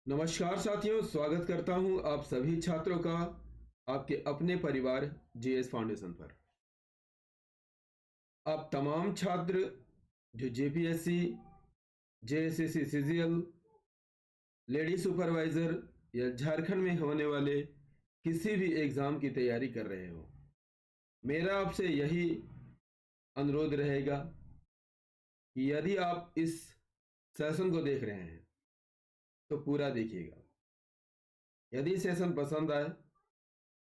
नमस्कार साथियों, स्वागत करता हूं आप सभी छात्रों का आपके अपने परिवार जीएस फाउंडेशन पर। आप तमाम छात्र जो JPSC, JSSC CGL, lady supervisor या झारखंड में होने वाले किसी भी एग्जाम की तैयारी कर रहे हो, मेरा आपसे यही अनुरोध रहेगा कि यदि आप इस सेशन को देख रहे हैं तो पूरा देखिएगा। यदि सेशन पसंद आए,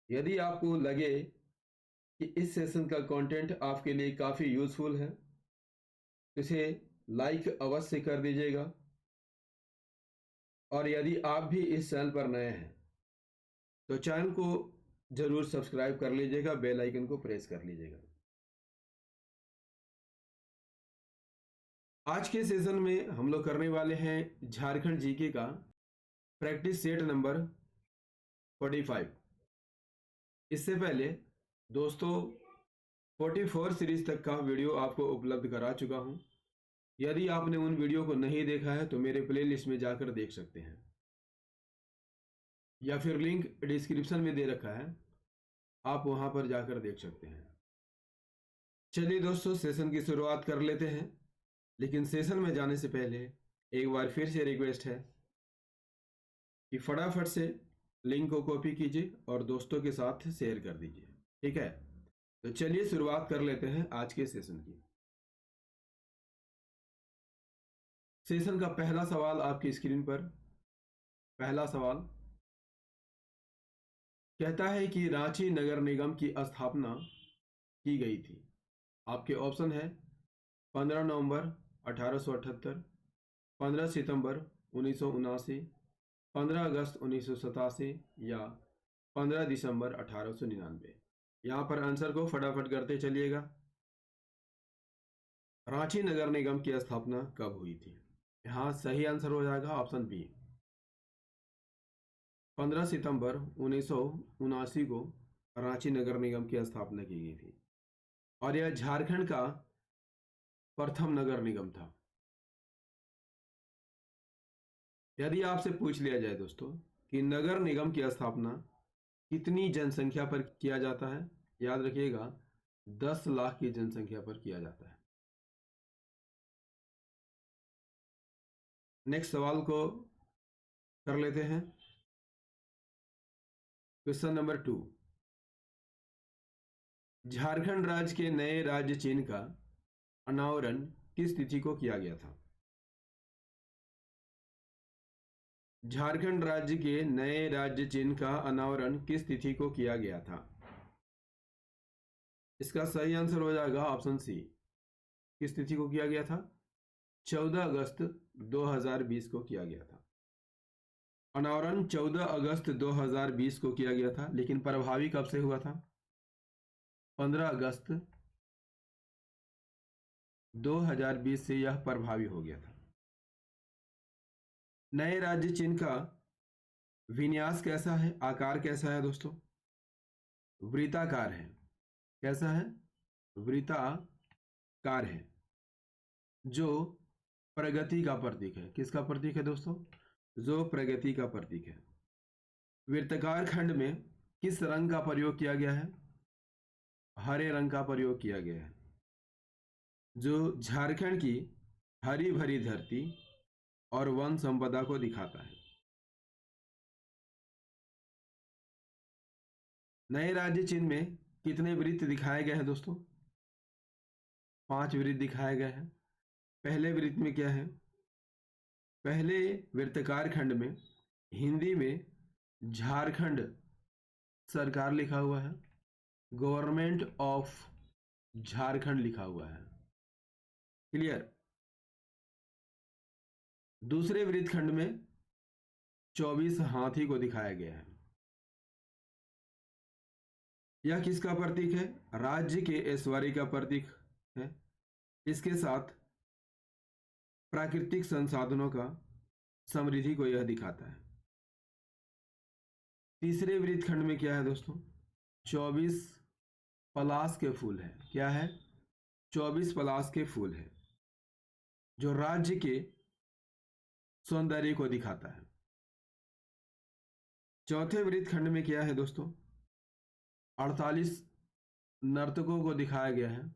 यदि आपको लगे कि इस सेशन का कंटेंट आपके लिए काफ़ी यूज़फुल है, तो इसे लाइक अवश्य कर दीजिएगा। और यदि आप भी इस चैनल पर नए हैं तो चैनल को जरूर सब्सक्राइब कर लीजिएगा, बेल आइकन को प्रेस कर लीजिएगा। आज के सेशन में हम लोग करने वाले हैं झारखंड जीके का प्रैक्टिस सेट नंबर 45। इससे पहले दोस्तों 44 सीरीज तक का वीडियो आपको उपलब्ध करा चुका हूं। यदि आपने उन वीडियो को नहीं देखा है तो मेरे प्लेलिस्ट में जाकर देख सकते हैं, या फिर लिंक डिस्क्रिप्शन में दे रखा है, आप वहां पर जाकर देख सकते हैं। चलिए दोस्तों, सेशन की शुरुआत कर लेते हैं। लेकिन सेशन में जाने से पहले एक बार फिर से रिक्वेस्ट है कि फटाफट से लिंक को कॉपी कीजिए और दोस्तों के साथ शेयर कर दीजिए। ठीक है, तो चलिए शुरुआत कर लेते हैं आज के सेशन की। सेशन का पहला सवाल आपकी स्क्रीन पर। पहला सवाल कहता है कि रांची नगर निगम की स्थापना की गई थी। आपके ऑप्शन है 15 नवंबर 1878, 15 सितंबर 1979, 15 अगस्त 1987 या 15 दिसंबर 1899। यहाँ पर आंसर को फटाफट करते चलिएगा। रांची नगर निगम की स्थापना कब हुई थी? यहाँ सही आंसर हो जाएगा ऑप्शन बी, 15 सितंबर 1979 को रांची नगर निगम की स्थापना की गई थी और यह झारखंड का प्रथम नगर निगम था। यदि आपसे पूछ लिया जाए दोस्तों कि नगर निगम की स्थापना कितनी जनसंख्या पर किया जाता है, याद रखिएगा 10 लाख की जनसंख्या पर किया जाता है। नेक्स्ट सवाल को कर लेते हैं। क्वेश्चन नंबर 2, झारखंड राज्य के नए राज्य चिन्ह का अनावरण किस तिथि को किया गया था? झारखंड राज्य के नए राज्य चिन्ह का अनावरण किस तिथि को किया गया था? इसका सही आंसर हो जाएगा ऑप्शन सी। किस तिथि को किया गया था? 14 अगस्त 2020 को किया गया था। अनावरण 14 अगस्त 2020 को किया गया था, लेकिन प्रभावी कब से हुआ था? 15 अगस्त 2020 से यह प्रभावी हो गया था। नए राज्य चिन्ह का विन्यास कैसा है, आकार कैसा है दोस्तों? वृत्ताकार है। कैसा है? वृत्ताकार है, जो प्रगति का प्रतीक है। किसका प्रतीक है दोस्तों? जो प्रगति का प्रतीक है। वृत्ताकार खंड में किस रंग का प्रयोग किया गया है? हरे रंग का प्रयोग किया गया है, जो झारखंड की हरी भरी धरती और वन संपदा को दिखाता है। नए राज्य चिन्ह में कितने वृत्त दिखाए गए हैं दोस्तों? 5 वृत्त दिखाए गए हैं। पहले वृत्त में क्या है? पहले वृत्ताकार खंड में हिंदी में झारखंड सरकार लिखा हुआ है, गवर्नमेंट ऑफ झारखंड लिखा हुआ है। क्लियर? दूसरे वृत्तखंड में 24 हाथी को दिखाया गया है। यह किसका प्रतीक है? राज्य के ऐश्वर्य का प्रतीक है। इसके साथ प्राकृतिक संसाधनों का समृद्धि को यह दिखाता है। तीसरे वृत्तखंड में क्या है दोस्तों? 24 पलाश के फूल है। क्या है? 24 पलाश के फूल है, जो राज्य के सौंदर्य को दिखाता है। चौथे वृत्तखंड में क्या है दोस्तों? 48 नर्तकों को दिखाया गया है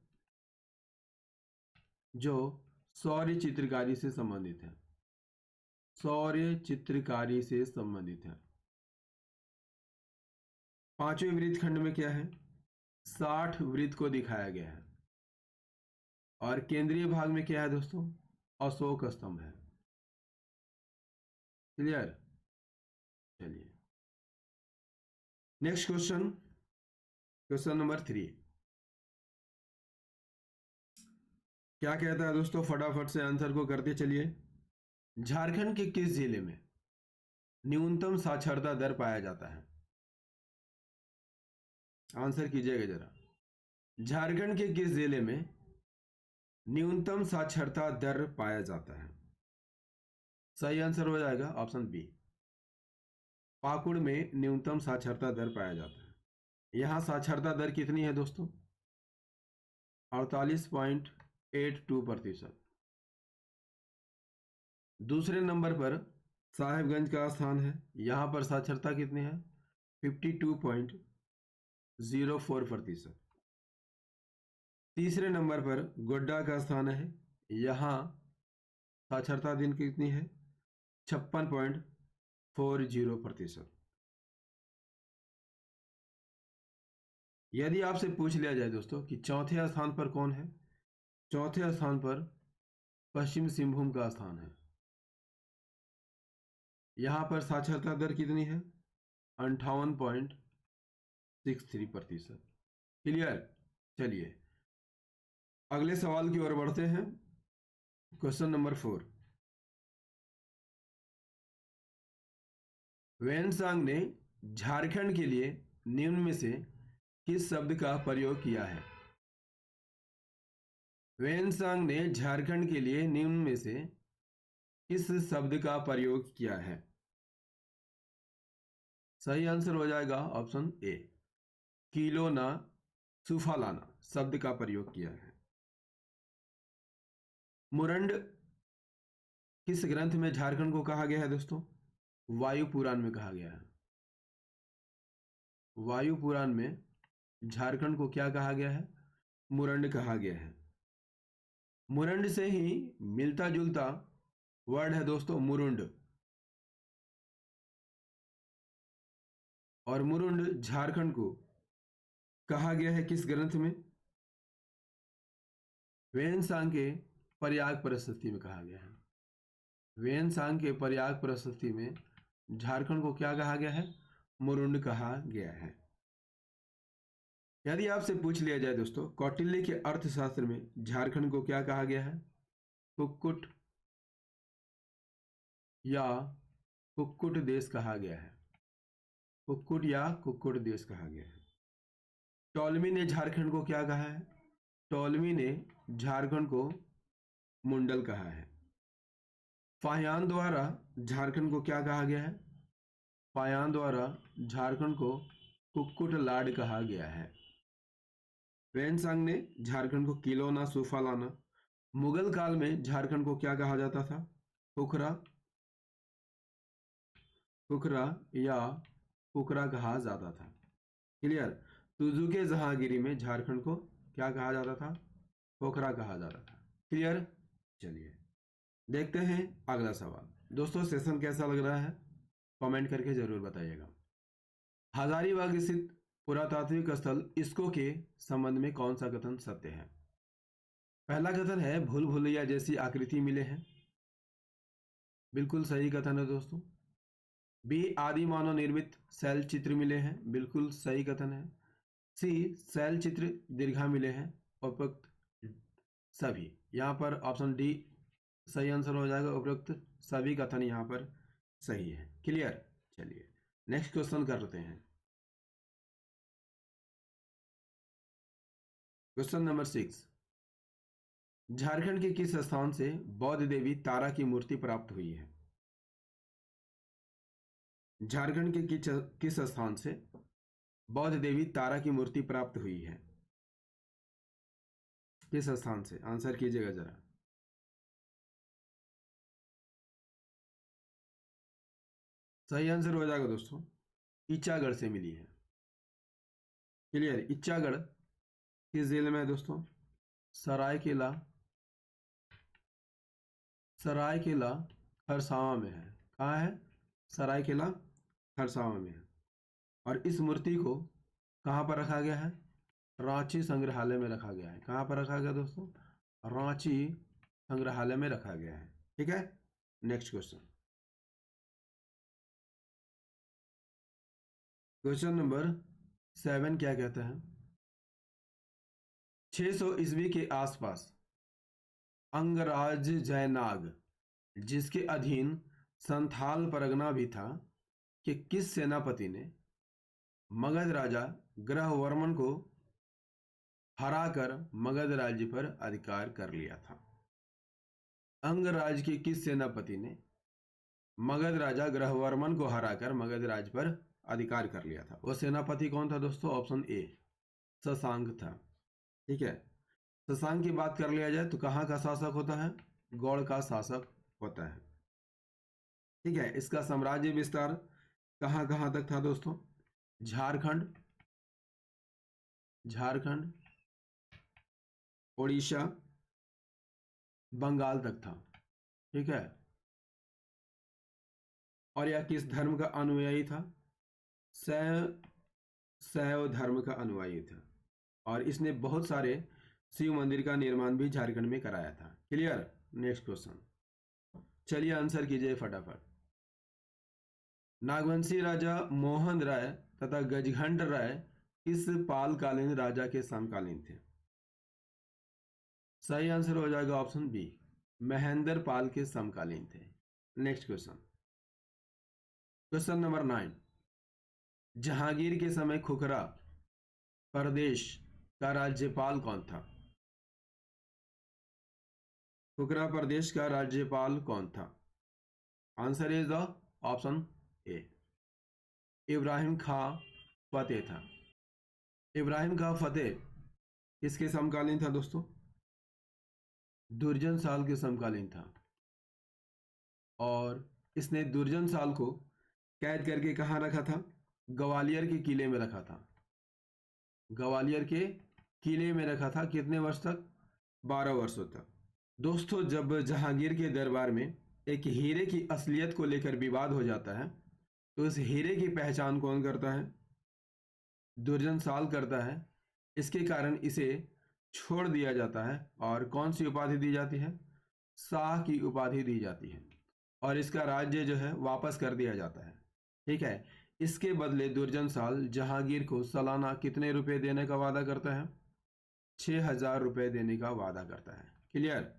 जो सौर्य चित्रकारी से संबंधित है। सौर्य चित्रकारी से संबंधित है। पांचवें वृत्तखंड में क्या है? 60 वृत्त को दिखाया गया है। और केंद्रीय भाग में क्या है दोस्तों? अशोक स्तंभ है। क्लियर? चलिए नेक्स्ट क्वेश्चन, क्वेश्चन नंबर 3 क्या कहता है दोस्तों? फटाफट से आंसर को करते चलिए। झारखंड के किस जिले में न्यूनतम साक्षरता दर पाया जाता है? आंसर कीजिएगा जरा। झारखंड के किस जिले में न्यूनतम साक्षरता दर पाया जाता है? सही आंसर हो जाएगा ऑप्शन बी, पाकुड़ में न्यूनतम साक्षरता दर पाया जाता है। यहां साक्षरता दर कितनी है दोस्तों? 48.82%। दूसरे नंबर पर साहेबगंज का स्थान है, यहां पर साक्षरता कितनी है? 52.04%। तीसरे नंबर पर गोड्डा का स्थान है, यहां साक्षरता दिन कितनी है? 56.40%। यदि आपसे पूछ लिया जाए दोस्तों कि चौथे स्थान पर कौन है? चौथे स्थान पर पश्चिम सिंहभूम का स्थान है, यहां पर साक्षरता दर कितनी है? 58.63%। क्लियर? चलिए अगले सवाल की ओर बढ़ते हैं। क्वेश्चन नंबर 4, वेनसांग ने झारखंड के लिए निम्न में से किस शब्द का प्रयोग किया है? वेनसांग ने झारखंड के लिए निम्न में से किस शब्द का प्रयोग किया है? सही आंसर हो जाएगा ऑप्शन ए, किलोना सुफालाना शब्द का प्रयोग किया है। मुरंड किस ग्रंथ में झारखंड को कहा गया है दोस्तों? वायु पुराण में कहा गया है। वायु पुराण में झारखंड को क्या कहा गया है? मुरंड कहा गया है। मुरंड से ही मिलता जुलता वर्ड है दोस्तों मुरुंड, और मुरुंड झारखंड को कहा गया है किस ग्रंथ में? वेनसांग के प्रयाग प्रशस्ति में कहा गया है। वेनसांग के प्रयाग प्रशस्ति में झारखंड को क्या कहा गया है? मुरुंड कहा गया है। यदि आपसे पूछ लिया जाए दोस्तों कौटिल्य के अर्थशास्त्र में झारखंड को क्या कहा गया है? कुक्कुट या कुक्कुट देश कहा गया है। कुक्कुट या कुक्कुट देश कहा गया है। टॉलमी ने झारखंड को क्या कहा है? टॉलमी ने झारखंड को मुंडल कहा है। फाहियान द्वारा झारखंड को क्या कहा गया है? फाहियान द्वारा झारखंड को कुक्कुट लाड कहा गया है। वेनसांग ने झारखंड को किलोना सुफालाना। मुगल काल में झारखंड को क्या कहा जाता था? खुखरा, खुखरा या कुकरा कहा जाता था। क्लियर? तुजुके जहांगीरी में झारखंड को क्या कहा जाता था? पोखरा कहा जाता था। क्लियर? चलिए देखते हैं अगला सवाल। दोस्तों सेशन कैसा लग रहा है कमेंट करके जरूर बताइएगा। हजारीबाग स्थित पुरातात्विक स्थल इसको के संबंध में कौन सा कथन सत्य है? पहला कथन है भूल भुलैया जैसी आकृति मिले हैं, बिल्कुल सही कथन है दोस्तों। बी आदि मानव निर्मित शैल चित्र मिले हैं, बिल्कुल सही कथन है। सी शैल चित्र दीर्घा मिले हैं, उपरोक्त सभी। यहाँ पर ऑप्शन डी सही आंसर हो जाएगा, उपरोक्त सभी कथन यहाँ पर सही है। क्लियर? चलिए नेक्स्ट क्वेश्चन करते हैं। क्वेश्चन नंबर 6, झारखंड के किस स्थान से बौद्ध देवी तारा की मूर्ति प्राप्त हुई है? झारखंड के किस स्थान से बौद्ध देवी तारा की मूर्ति प्राप्त हुई है? किस स्थान से? आंसर कीजिएगा जरा। सही आंसर हो जाएगा दोस्तों ईचागढ़ से मिली है। क्लियर? ईचागढ़ किस जिले में है दोस्तों? सरायकेला, सरायकेला खरसावां में है। कहाँ है? सरायकेला खरसावां में है। और इस मूर्ति को कहाँ पर रखा गया है? रांची संग्रहालय में रखा गया है। कहाँ पर रखा गया दोस्तों? रांची संग्रहालय में रखा गया है। ठीक है, नेक्स्ट क्वेश्चन। क्वेश्चन नंबर 7 क्या कहता है? 600 ईस्वी के आसपास अंगराज जयनाग, जिसके अधीन संथाल परगना भी था, कि किस सेनापति ने मगध राजा ग्रहवर्मन को हराकर मगध राज्य पर अधिकार कर लिया था? अंगराज के किस सेनापति ने मगध राजा ग्रहवर्मन को हराकर मगध राज्य पर अधिकार कर लिया था? वो सेनापति कौन था दोस्तों? ऑप्शन ए शशांक था। ठीक है, शशांक की बात कर लिया जाए तो कहाँ का शासक होता है? गौड़ का शासक होता है। ठीक है, इसका साम्राज्य विस्तार कहाँ कहाँ तक था दोस्तों? झारखंड, झारखंड, उड़ीसा, बंगाल तक था। ठीक है, और यह किस धर्म का अनुयायी था? शैव, शैव धर्म का अनुयायी था। और इसने बहुत सारे शिव मंदिर का निर्माण भी झारखंड में कराया था। क्लियर? नेक्स्ट क्वेश्चन, चलिए आंसर कीजिए फटाफट। नागवंशी राजा मोहन राय तथा गजघंट राय किस पालकालीन राजा के समकालीन थे? सही आंसर हो जाएगा ऑप्शन बी, महेंद्र पाल के समकालीन थे। Next question, question number 9, Jahangir के समय खुखरा प्रदेश का राज्यपाल कौन था? खुखरा प्रदेश का राज्यपाल कौन था? Answer is the option A, Ibrahim Khan Fateh था। इब्राहिम खां फतेह किसके समकालीन था दोस्तों? दुर्जन साल के समकालीन था। और इसने दुर्जन साल को कैद करके कहाँ रखा था? ग्वालियर के किले में रखा था। ग्वालियर के किले में रखा था। कितने वर्ष तक? 12 वर्षों तक। दोस्तों, जब जहांगीर के दरबार में एक हीरे की असलियत को लेकर विवाद हो जाता है तो इस हीरे की पहचान कौन करता है? दुर्जन साल करता है। इसके कारण इसे छोड़ दिया जाता है और कौन सी उपाधि दी जाती है? शाह की उपाधि दी जाती है और इसका राज्य जो है वापस कर दिया जाता है। ठीक है, इसके बदले दुर्जन साल जहांगीर को सालाना कितने रुपए देने का वादा करता है? 6,000 रुपए देने का वादा करता है। क्लियर?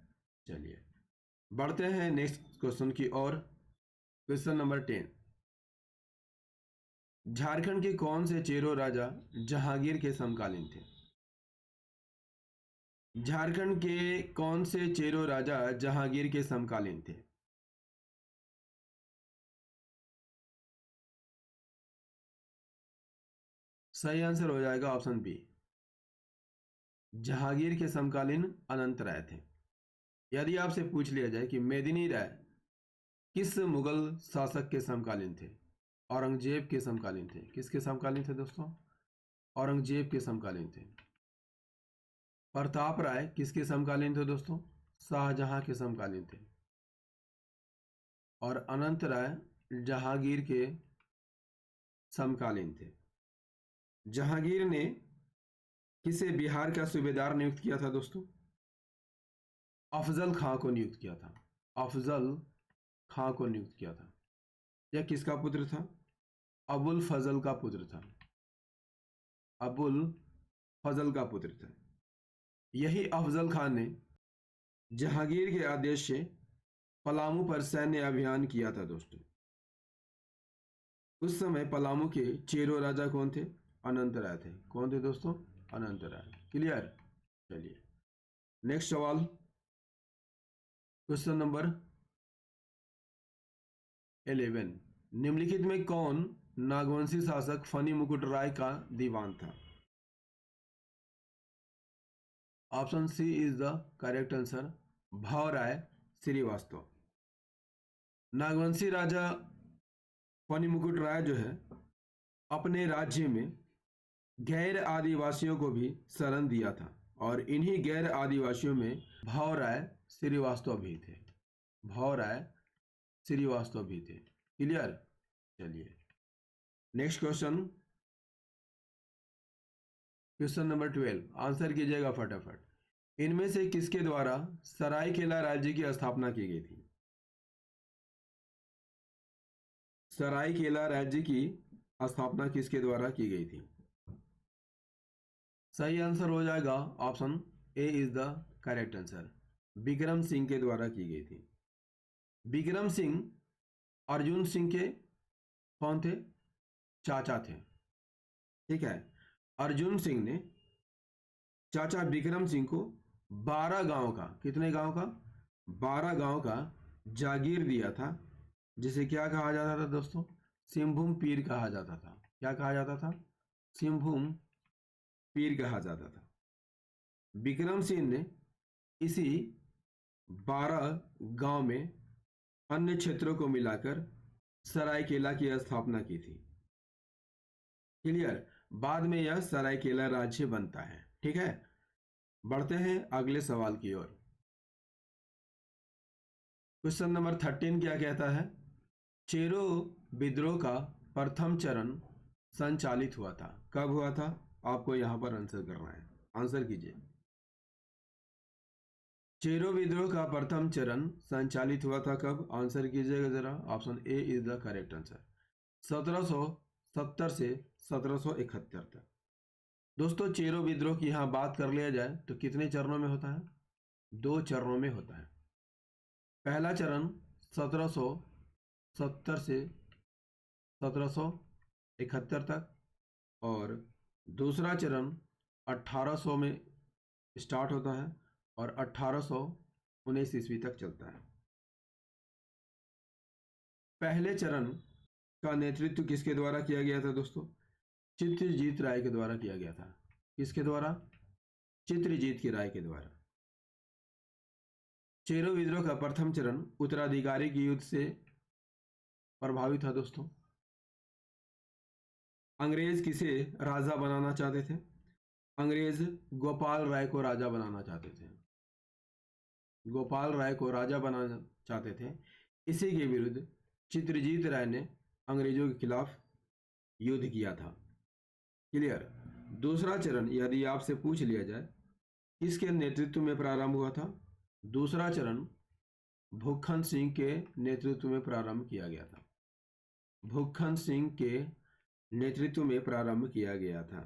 चलिए बढ़ते हैं नेक्स्ट क्वेश्चन की ओर। क्वेश्चन नंबर 10, झारखंड के कौन से चेरो राजा जहांगीर के समकालीन थे? झारखंड के कौन से चेरो राजा जहांगीर के समकालीन थे? सही आंसर हो जाएगा ऑप्शन बी, जहांगीर के समकालीन अनंत राय थे। यदि आपसे पूछ लिया जाए कि मेदिनी राय किस मुगल शासक के समकालीन थे? औरंगजेब के समकालीन थे। किसके समकालीन थे दोस्तों? औरंगजेब के समकालीन थे। प्रताप राय किसके समकालीन थे दोस्तों? शाहजहां के समकालीन थे। और अनंत राय जहांगीर के समकालीन थे। जहांगीर ने किसे बिहार का सूबेदार नियुक्त किया था दोस्तों? अफजल खां को नियुक्त किया था। अफजल खां को नियुक्त किया था। यह किसका पुत्र था? अबुल फजल का पुत्र था। अबुल फजल का पुत्र था। यही अफजल खान ने जहांगीर के आदेश से पलामू पर सैन्य अभियान किया था दोस्तों। उस समय पलामू के चेरो राजा कौन थे? अनंत राय थे। कौन थे दोस्तों? अनंत राय। क्लियर? चलिए नेक्स्ट सवाल, क्वेश्चन नंबर 11, निम्नलिखित में कौन नागवंशी शासक फनी मुकुट राय का दीवान था? Option C is the correct answer, Bhavrai Srivastava. Nagvanshi राजा फनी मुकुट राय जो है अपने राज्य में गैर आदिवासियों को भी शरण दिया था और इन्हीं गैर आदिवासियों में भावराय श्रीवास्तव भी थे। भावराय श्रीवास्तव भी थे। क्लियर। चलिए next question, question number 12, answer कीजिएगा फटाफट। इनमें से किसके द्वारा सरायकेला राज्य की स्थापना की गई थी? सरायकेला राज्य की स्थापना किसके द्वारा की गई थी? सही आंसर हो जाएगा option A is the correct answer, Vikram Singh के द्वारा की गई थी। विक्रम सिंह अर्जुन सिंह के कौन थे? चाचा थे। ठीक है, अर्जुन सिंह ने चाचा विक्रम सिंह को 12 गांव का, कितने गांव का? 12 गांव का जागीर दिया था, जिसे क्या कहा जाता था दोस्तों? सिंहभूम पीर कहा जाता था। क्या कहा जाता था? सिंहभूम पीर कहा जाता था। विक्रम सिंह ने इसी 12 गांव में अन्य क्षेत्रों को मिलाकर सरायकेला की स्थापना की थी। क्लियर। बाद में यह सरायकेला राज्य बनता है। ठीक है, बढ़ते हैं अगले सवाल की ओर। क्वेश्चन नंबर 13 क्या कहता है? चेरो विद्रोह का प्रथम चरण संचालित हुआ था। कब हुआ था? आपको यहां पर आंसर करना है। आंसर कीजिए। चेरो विद्रोह का प्रथम चरण संचालित हुआ था कब? आंसर कीजिएगा जरा। Option A is the correct answer, 1770 से 1771 तक। दोस्तों चेरो विद्रोह की यहां बात कर लिया जाए तो कितने चरणों में होता है? 2 चरणों में होता है। पहला चरण 1770 से 1771 तक और दूसरा चरण 1800 में स्टार्ट होता है और 1819 ईस्वी तक चलता है। पहले चरण का नेतृत्व किसके द्वारा किया गया था दोस्तों? चित्रजीत राय के द्वारा किया गया था। किसके द्वारा? चित्रजीत की राय के द्वारा। चेरो विद्रोह का प्रथम चरण उत्तराधिकारी के युद्ध से प्रभावित था दोस्तों। अंग्रेज किसे राजा बनाना चाहते थे? अंग्रेज गोपाल राय को राजा बनाना चाहते थे। गोपाल राय को राजा बनाना चाहते थे। इसी के विरुद्ध चित्रजीत राय ने अंग्रेजों के खिलाफ युद्ध किया था। क्लियर। दूसरा चरण यदि आपसे पूछ लिया जाए किसके नेतृत्व में प्रारंभ हुआ था? दूसरा चरण भूखन सिंह के नेतृत्व में प्रारंभ किया गया था। भूखन सिंह के नेतृत्व में प्रारंभ किया गया था।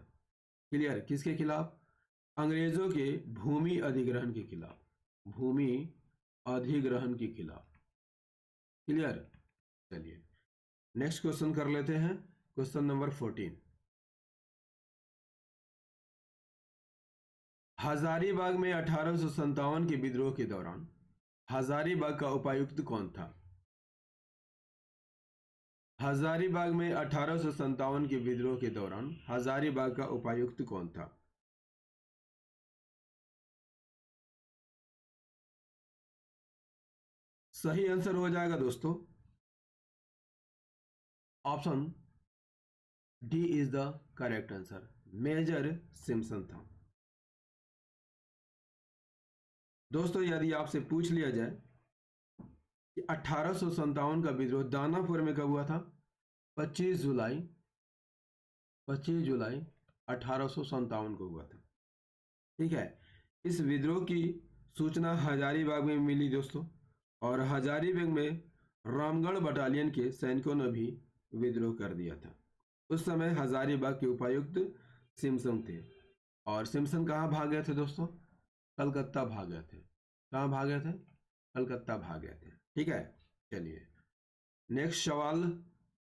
क्लियर। किसके खिलाफ? अंग्रेजों के भूमि अधिग्रहण के खिलाफ। भूमि अधिग्रहण के खिलाफ। क्लियर। चलिए नेक्स्ट क्वेश्चन कर लेते हैं। क्वेश्चन नंबर 14, हजारीबाग में 1857 के विद्रोह के दौरान हजारीबाग का उपायुक्त कौन था? हजारीबाग में 1857 के विद्रोह के दौरान हजारीबाग का उपायुक्त कौन था? सही आंसर हो जाएगा दोस्तों option D is the correct answer, major Simpson था। दोस्तों यदि आपसे पूछ लिया जाए कि 1857 का विद्रोह दानापुर में कब हुआ था? 25 जुलाई 1857 को हुआ था। ठीक है, इस विद्रोह की सूचना हजारीबाग में मिली दोस्तों और हजारीबाग में रामगढ़ बटालियन के सैनिकों ने भी विद्रोह कर दिया था। उस समय हजारीबाग के उपायुक्त सिम्पसन थे और सिम्पसन कहाँ भाग गए थे दोस्तों? कलकत्ता भाग गए थे। कहाँ भाग गए थे? कलकत्ता भाग गए थे। ठीक है, चलिए नेक्स्ट सवाल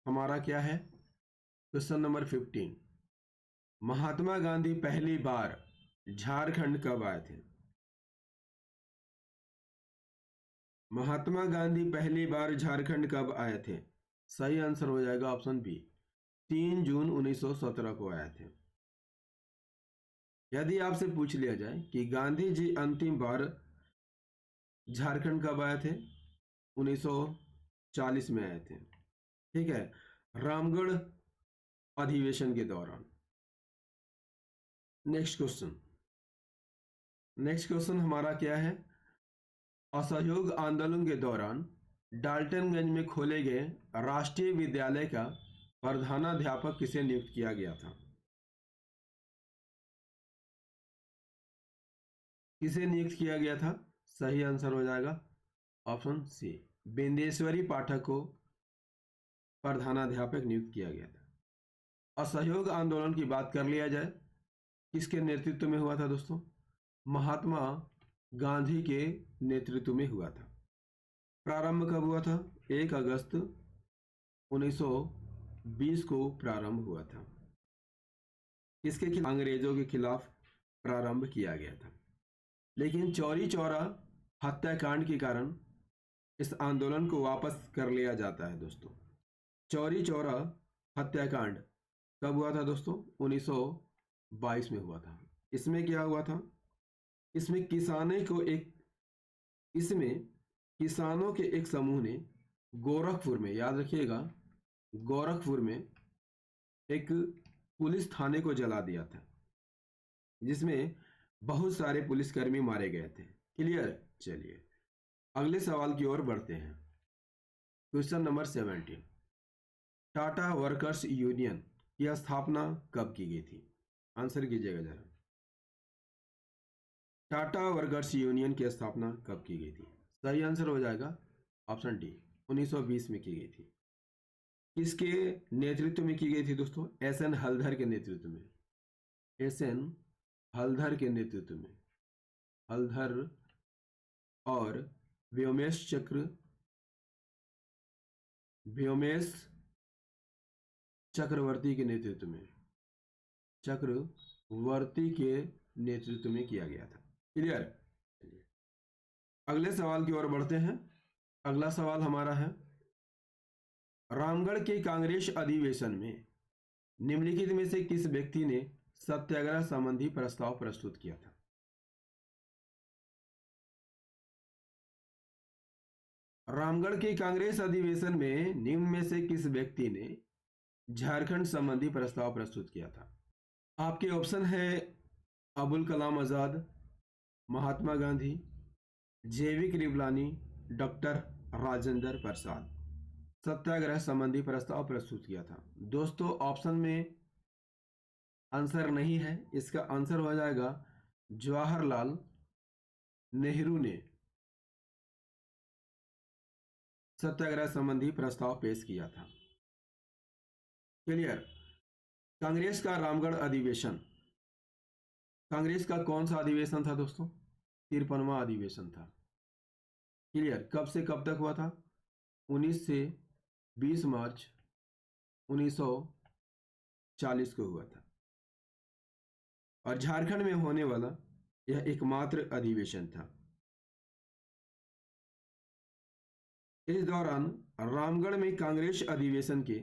हमारा क्या है? क्वेश्चन नंबर 15, महात्मा गांधी पहली बार झारखंड कब आए थे? महात्मा गांधी पहली बार झारखंड कब आए थे? सही आंसर हो जाएगा ऑप्शन बी, 3 जून 1917 को आए थे। यदि आपसे पूछ लिया जाए कि गांधी जी अंतिम बार झारखंड कब आए थे? 1940 में आए थे। ठीक है, रामगढ़ अधिवेशन के दौरान। नेक्स्ट क्वेश्चन हमारा क्या है? असहयोग आंदोलन के दौरान डाल्टनगंज में खोले गए राष्ट्रीय विद्यालय का प्रधानाध्यापक किसे नियुक्त किया गया था? किसे नियुक्त किया गया था? सही आंसर हो जाएगा ऑप्शन सी, बिंदेश्वरी पाठक को प्रधानाध्यापक नियुक्त किया गया था। असहयोग आंदोलन की बात कर लिया जाए, किसके नेतृत्व में हुआ था दोस्तों? महात्मा गांधी के नेतृत्व में हुआ था। प्रारंभ कब हुआ था? 1 अगस्त 1920 को प्रारंभ हुआ था। किसके खिलाफ? अंग्रेजों के खिलाफ प्रारंभ किया गया था। लेकिन चौरी चौरा हत्याकांड के कारण इस आंदोलन को वापस कर लिया जाता है दोस्तों। चौरी चौरा हत्याकांड कब हुआ था दोस्तों? 1922 में हुआ था। इसमें क्या हुआ था? इसमें किसानों के एक समूह ने गोरखपुर में, याद रखिएगा, गोरखपुर में एक पुलिस थाने को जला दिया था, जिसमें बहुत सारे पुलिसकर्मी मारे गए थे। क्लियर? चलिए अगले सवाल की ओर बढ़ते हैं। Question number 17, Tata workers union की स्थापना कब की गई थी? आंसर कीजिएगा जरा। टाटा वर्कर्स यूनियन की स्थापना कब की गई थी? सही आंसर हो जाएगा ऑप्शन डी, 1920 में की गई थी। किसके नेतृत्व में की गई थी दोस्तों? एसएन हलधर के नेतृत्व में। एसएन हलधर के नेतृत्व में। हलधर और व्योमेश चक्रवर्ती के नेतृत्व में, चक्रवर्ती के नेतृत्व में किया गया था। क्लियर? अगले सवाल की ओर बढ़ते हैं। अगला सवाल हमारा है, रामगढ़ के कांग्रेस अधिवेशन में निम्नलिखित में से किस व्यक्ति ने सत्याग्रह संबंधी प्रस्ताव प्रस्तुत किया था? रामगढ़ के कांग्रेस अधिवेशन में निम्न में से किस व्यक्ति ने झारखंड संबंधी प्रस्ताव प्रस्तुत किया था? आपके ऑप्शन है अबुल कलाम आजाद, महात्मा गांधी, जेवी कृपलानी, डॉक्टर राजेंद्र प्रसाद। सत्याग्रह संबंधी प्रस्ताव प्रस्तुत किया था दोस्तों। ऑप्शन में आंसर नहीं है, इसका आंसर हो जाएगा जवाहरलाल नेहरू ने सत्याग्रह संबंधी प्रस्ताव पेश किया था। क्लियर? कांग्रेस का रामगढ़ अधिवेशन, कांग्रेस का कौन सा अधिवेशन था दोस्तों? 53वां अधिवेशन था। क्लियर? कब से कब तक हुआ था? 19 से 20 मार्च 1940 को हुआ था, और झारखंड में होने वाला यह एकमात्र अधिवेशन था। इस दौरान रामगढ़ में कांग्रेस अधिवेशन के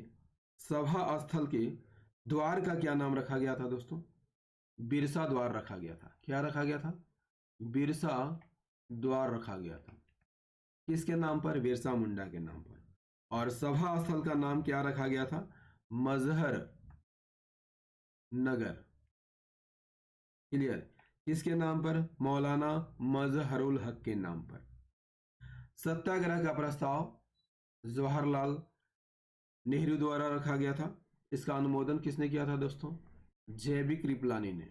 सभा स्थल के द्वार का क्या नाम रखा गया था दोस्तों? बिरसा द्वार रखा गया था। क्या रखा गया था? बिरसा द्वार रखा गया था। किसके नाम पर? बिरसा मुंडा के नाम पर। और सभा स्थल का नाम क्या रखा गया था? मजहर नगर। क्लियर? किसके नाम पर? मौलाना मजहरुल हक के नाम पर। सत्याग्रह का प्रस्ताव जवाहरलाल नेहरू द्वारा रखा गया था। इसका अनुमोदन किसने किया था दोस्तों? जेबी कृपलानी ने।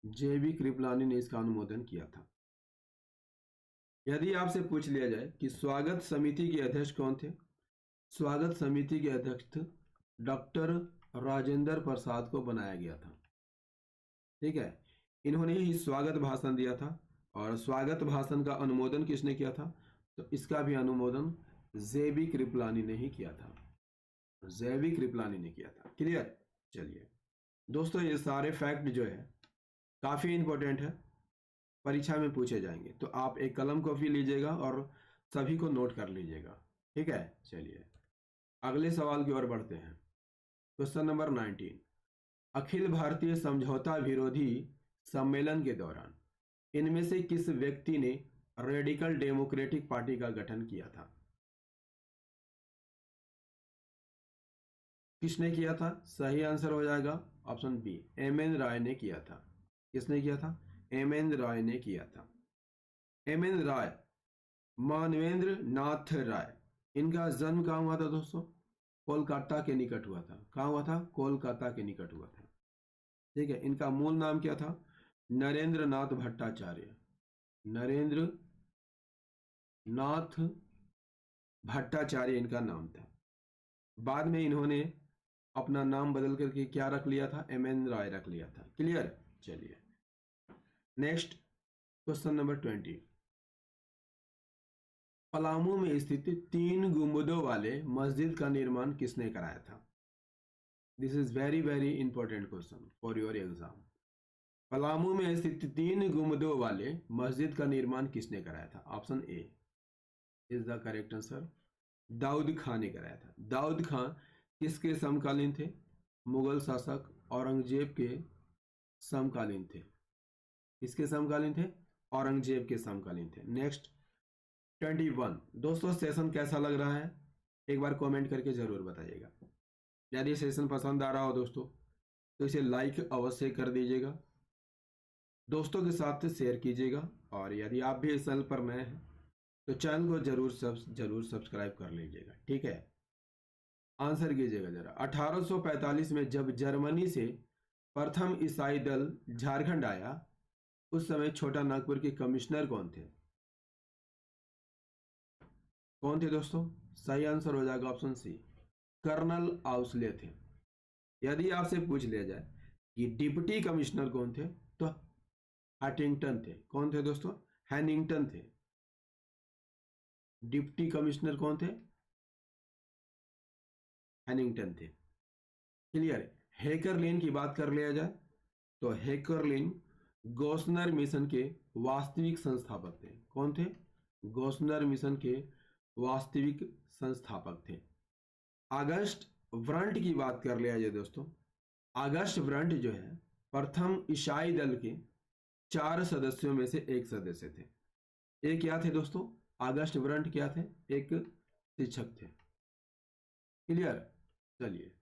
जेबी कृपलानी ने इसका अनुमोदन किया था। यदि आपसे पूछ लिया जाए कि स्वागत समिति के अध्यक्ष कौन थे? स्वागत समिति के अध्यक्ष डॉक्टर राजेंद्र प्रसाद को बनाया गया था। ठीक है, इन्होंने ही स्वागत भाषण दिया था। और स्वागत भाषण का अनुमोदन किसने किया था? तो इसका भी अनुमोदन जेबी कृपलानी ने ही किया था। जेबी कृपलानी ने किया था। क्लियर? चलिए दोस्तों, ये सारे फैक्ट जो है काफी इंपॉर्टेंट है, परीक्षा में पूछे जाएंगे, तो आप एक कलम कॉपी लीजिएगा और सभी को नोट कर लीजिएगा। ठीक है? चलिए अगले सवाल की ओर बढ़ते हैं। क्वेश्चन नंबर 19, अखिल भारतीय समझौता विरोधी सम्मेलन के दौरान इनमें से किस व्यक्ति ने रेडिकल डेमोक्रेटिक पार्टी का गठन किया था? किसने किया था? सही आंसर हो जाएगा ऑप्शन बी, एम एन राय ने किया था। किसने किया था? एम एन राय ने किया था। एम एन राय, मानवेंद्र नाथ राय, इनका जन्म कहाँ हुआ था दोस्तों? कोलकाता के निकट हुआ था। कहाँ हुआ था? कोलकाता के निकट हुआ था। ठीक है, इनका मूल नाम क्या था? नरेंद्र नाथ भट्टाचार्य। नरेंद्र नाथ भट्टाचार्य इनका नाम था। बाद में इन्होंने अपना नाम बदल करके क्या रख लिया था? एम एन राय रख लिया था। क्लियर? चलिए नेक्स्ट क्वेश्चन नंबर 20। पलामू में स्थित 3 गुंबदों वाले मस्जिद का निर्माण किसने कराया था? This is very very important question for your exam. Palamu में स्थित 3 गुंबदों वाले मस्जिद का निर्माण किसने कराया था? Option A is the correct answer, Daud Khan ने कराया था। दाऊद खान किसके समकालीन थे? मुगल शासक औरंगजेब के समकालीन थे। किसके समकालीन थे? औरंगजेब के समकालीन थे। नेक्स्ट 21। दोस्तों सेशन कैसा लग रहा है? एक बार कमेंट करके जरूर बताइएगा। यदि सेशन पसंद आ रहा हो दोस्तों तो इसे लाइक अवश्य कर दीजिएगा, दोस्तों के साथ शेयर कीजिएगा, और यदि आप भी इस चैनल पर नए हैं तो चैनल को जरूर सब्सक्राइब कर लीजिएगा। ठीक है, आंसर कीजिएगा जरा। 1845 में जब जर्मनी से प्रथम ईसाई दल झारखंड आया उस समय छोटा नागपुर के कमिश्नर कौन थे? कौन थे दोस्तों? सही आंसर हो जाएगा ऑप्शन सी, कर्नल आउसले थे। यदि आपसे पूछ लिया जाए कि डिप्टी कमिश्नर कौन थे तो हैटिंगटन थे। कौन थे दोस्तों? हैनिंगटन थे। डिप्टी कमिश्नर कौन थे? हैनिंगटन थे। क्लियर? हेकरलिन की बात कर लिया जाए तो हेकरलिन गोस्नर मिशन के वास्तविक संस्थापक थे। कौन थे? गोस्नर मिशन के वास्तविक संस्थापक थे। अगस्ट ब्रंट की बात कर लिया जाए दोस्तों, अगस्ट ब्रंट जो है प्रथम ईसाई दल के 4 सदस्यों में से एक सदस्य थे। ये क्या थे दोस्तों? अगस्ट ब्रंट क्या थे? एक शिक्षक थे। क्लियर? चलिए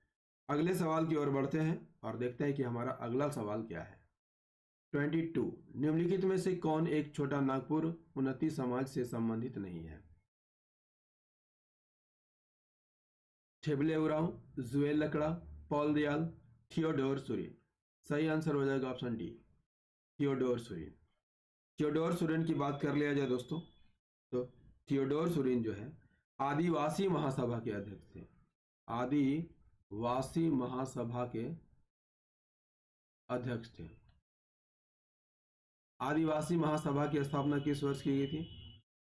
अगले सवाल की ओर बढ़ते हैं और देखते हैं कि हमारा अगला सवाल क्या है। 22। निम्नलिखित में से कौन एक छोटा नागपुर उन्नति समाज से संबंधित नहीं है? ठेबले उरांव, जुएल लकड़ा, पॉल दयाल, थियोडोर सुरीन। सही आंसर हो जाएगा option D, Theodore Surin. Theodore Surin की बात कर लिया जाए दोस्तों तो थियोडोर सुरीन जो है आदिवासी महासभा के अध्यक्ष थे। आदिवासी महासभा के अध्यक्ष थे। आदिवासी महासभा की स्थापना किस वर्ष की गई थी?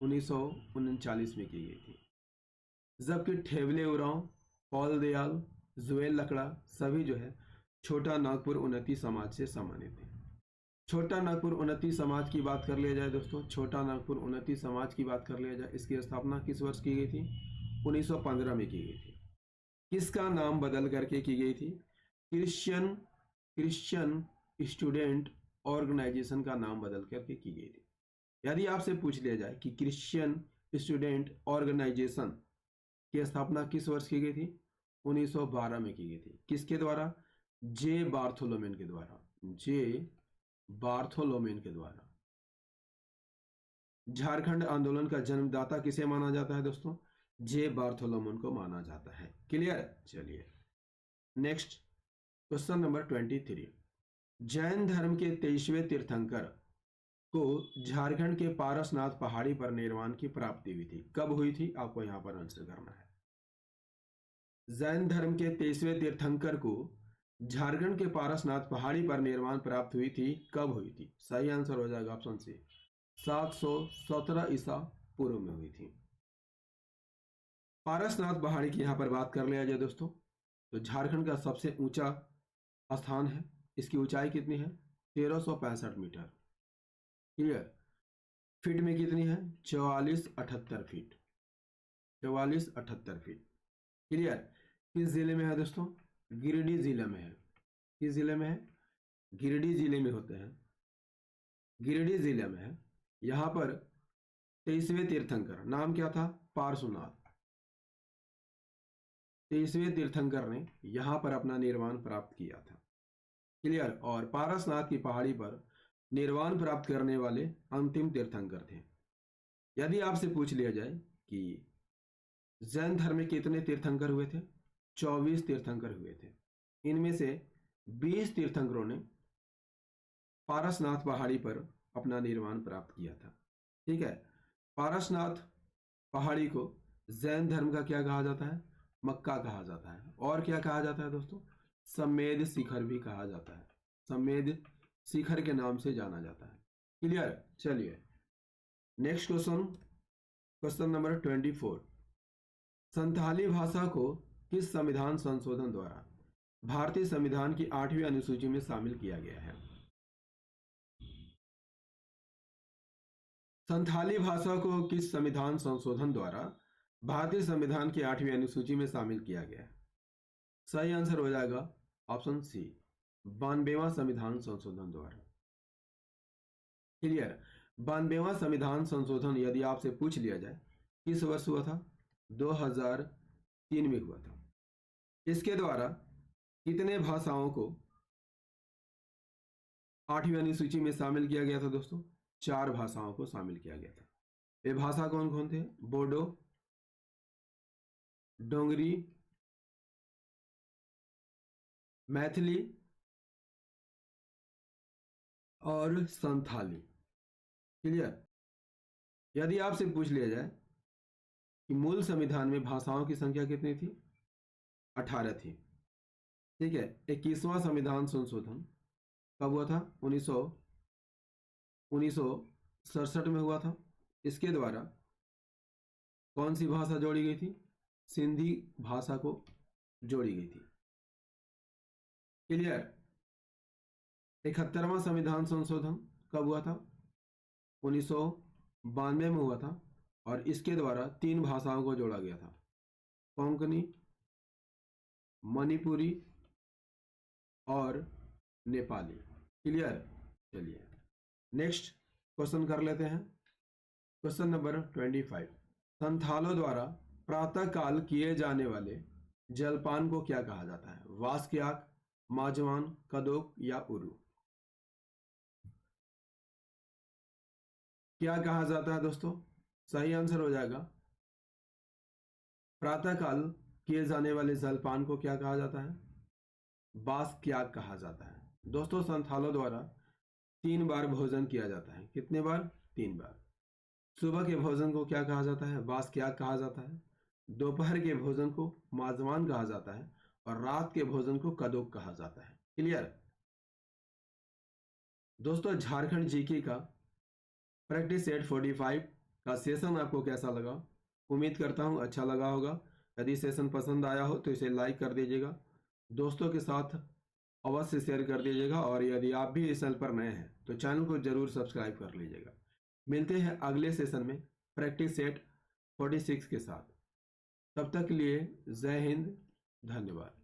1939 में की गई थी। जबकि ठेबले उरांव, पॉल दयाल, जुएल लकड़ा सभी जो है छोटा नागपुर उन्नति समाज से सम्मानित थे। छोटा नागपुर उन्नति समाज की बात कर लिया जाए दोस्तों, छोटा नागपुर उन्नति समाज की बात कर लिया जाए, इसकी स्थापना किस वर्ष की गई थी? 1915 में की गई थी। किसका नाम बदल करके की गई थी? क्रिश्चियन क्रिश्चियन स्टूडेंट ऑर्गेनाइजेशन का नाम बदल करके की गई थी। यदि आपसे पूछ लिया जाए कि क्रिश्चियन स्टूडेंट ऑर्गेनाइजेशन की स्थापना किस वर्ष की गई थी? 1912 में की गई थी। किसके द्वारा? जे बार्थोलोमेन के द्वारा। जे बार्थोलोमेन के द्वारा। झारखंड आंदोलन का जन्मदाता किसे माना जाता है दोस्तों? जे बार्थोलोमेन को माना जाता है। क्लियर? चलिए नेक्स्ट क्वेश्चन नंबर 23। जैन धर्म के 23वें तीर्थंकर को झारखंड के पारसनाथ पहाड़ी पर निर्वाण की प्राप्ति हुई थी। कब हुई थी? आपको यहां पर आंसर करना है। जैन धर्म के 23वें तीर्थंकर को झारखंड के पारसनाथ पहाड़ी पर निर्वाण प्राप्त हुई थी। कब हुई थी? सही आंसर हो जाएगा ऑप्शन सी, 717 ईसा पूर्व में हुई थी। पारसनाथ पहाड़ी की यहां पर बात कर लिया जाए दोस्तों तो झारखंड का सबसे ऊंचा स्थान है। इसकी ऊंचाई कितनी है? 1365 मीटर। क्लियर? फीट में कितनी है? 4478 फीट। 4478 फीट। क्लियर? किस जिले में है दोस्तों? गिरिडीह जिले में है। किस जिले में है? गिरिडीह जिले में होते हैं। गिरिडीह जिले में है। यहां पर 23वें तीर्थंकर नाम क्या था? पार्श्वनाथ। 23वें तीर्थंकर ने यहाँ पर अपना निर्वाण प्राप्त किया था। क्लियर। और पारसनाथ की पहाड़ी पर निर्वाण प्राप्त करने वाले अंतिम तीर्थंकर थे। यदि आपसे पूछ लिया जाए कि जैन धर्म में कितने तीर्थंकर हुए थे, 24 तीर्थंकर हुए थे। इनमें से 20 तीर्थंकरों ने पारसनाथ पहाड़ी पर अपना निर्वाण प्राप्त किया था। ठीक है। पारसनाथ पहाड़ी को जैन धर्म का क्या कहा जाता है, मक्का कहा जाता है। और क्या कहा जाता है दोस्तों, समेद शिखर भी कहा जाता है, समेद शिखर के नाम से जाना जाता है। क्लियर। चलिए next question, question number 24। Santhali भाषा को किस संविधान संशोधन द्वारा भारतीय संविधान की 8वीं अनुसूची में शामिल किया गया है? संथाली भाषा को किस संविधान संशोधन द्वारा भारतीय संविधान की 8वीं अनुसूची में शामिल किया गया है? सही आंसर हो जाएगा ऑप्शन सी, 92वां संविधान संशोधन द्वारा। क्लियर। 92वां संविधान संशोधन यदि आपसे पूछ लिया जाए किस वर्ष हुआ था, 2003 में हुआ था। इसके द्वारा कितने भाषाओं को 8वीं अनुसूची में शामिल किया गया था दोस्तों? 4 भाषाओं को शामिल किया गया था। ये भाषा कौन कौन थे? बोडो, डोंगरी, मैथिली और संथाली। क्लियर। यदि आपसे पूछ लिया जाए कि मूल संविधान में भाषाओं की संख्या कितनी थी? 18 थी। ठीक है। 21वां संविधान संशोधन कब हुआ था? 1967 में हुआ था। इसके द्वारा कौन सी भाषा जोड़ी गई थी? सिंधी भाषा को जोड़ी गई थी। क्लियर। 71वां संविधान संशोधन कब हुआ था? 1992 में हुआ था और इसके द्वारा 3 भाषाओं को जोड़ा गया था, कोंकणी, मणिपुरी और नेपाली। क्लियर। चलिए नेक्स्ट क्वेश्चन कर लेते हैं, क्वेश्चन नंबर 25। संथालों द्वारा प्रातः काल किए जाने वाले जलपान को क्या कहा जाता है? वास्क्याक, माजवान, कदोक या उरु? क्या कहा जाता है दोस्तों? सही आंसर हो जाएगा, प्रातःकाल किए जाने वाले जलपान को क्या कहा जाता है? वास्क्याक कहा जाता है। दोस्तों संथालों द्वारा 3 बार भोजन किया जाता है। कितने बार? 3 बार। सुबह के भोजन को क्या कहा जाता है? वास्क्याक कहा जाता है। दोपहर के भोजन को माजवान कहा जाता है और रात के भोजन को कदोक कहा जाता है। क्लियर। दोस्तों झारखंड जीके का प्रैक्टिस सेट 45 का सेशन आपको कैसा लगा? उम्मीद करता हूं अच्छा लगा होगा। यदि सेशन पसंद आया हो तो इसे लाइक कर दीजिएगा, दोस्तों के साथ अवश्य शेयर कर दीजिएगा और यदि आप भी इस चैनल पर नए हैं तो चैनल को जरूर सब्सक्राइब कर लीजिएगा। मिलते हैं अगले सेशन में प्रैक्टिस सेट 46 के साथ। तब तक के लिए जय हिंद, धन्यवाद।